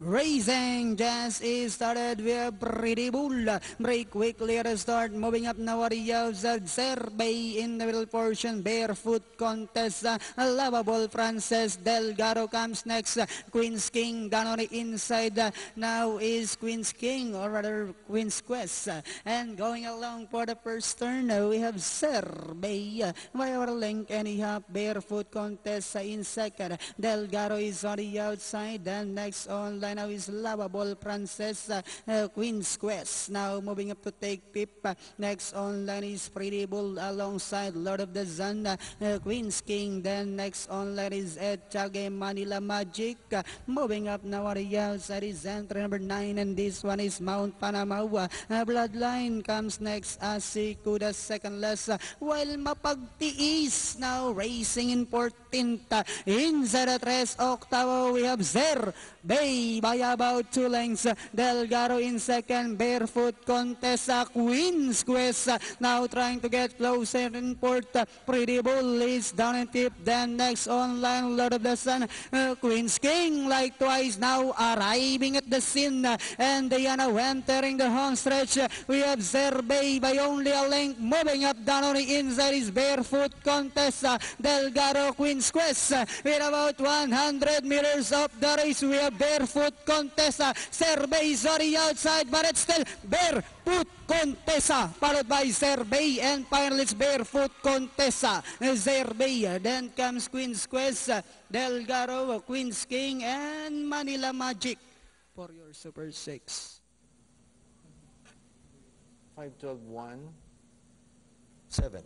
Racing just is started with Pretty Bull. Break quickly at the start. Moving up now at the outside. Zerbay in the middle portion. Barefoot contest. Lovable Frances Delgado comes next. Queen's King down on the inside. Now is Queen's King, or rather Queen's Quest. And going along for the first turn, we have Zerbay by our length and a half. Barefoot contest in second. Delgado is on the outside. And next online now is Lovable Princess, Queen's Quest. Now moving up to take fifth. Next online is Pretty Bull alongside Lord of the Sun, Queen's King. Then next online is Ed Chage, Manila Magic. Moving up now at the outside is entry number 9, and this one is Mount Panama. Bloodline comes next as Kuda second less, while Mapagtiis now racing in 14th. Inside the 3 octavo we have Zerbay by about 2 lengths. Delgado in second. Barefoot contest. Queen's Quest now trying to get closer in fourth. Pretty Bull is down in fifth. Then next online Lord of the Sun, Queen's King like twice now arriving at the scene, and they are now entering the home stretch. We have Zerbay by only a length. Moving up down on the inside is Barefoot contest. Delgado, Queen's Quest with about 100 meters of the race. We have Barefoot Contessa. Zerbay is on the outside, but it's still Barefoot Contessa, followed by Zerbay, and finally it's Barefoot Contessa. Zerbay, then comes Queen's Quest, Delgado, Queen's King, and Manila Magic for your Super 6. 5, 12, 1. 7.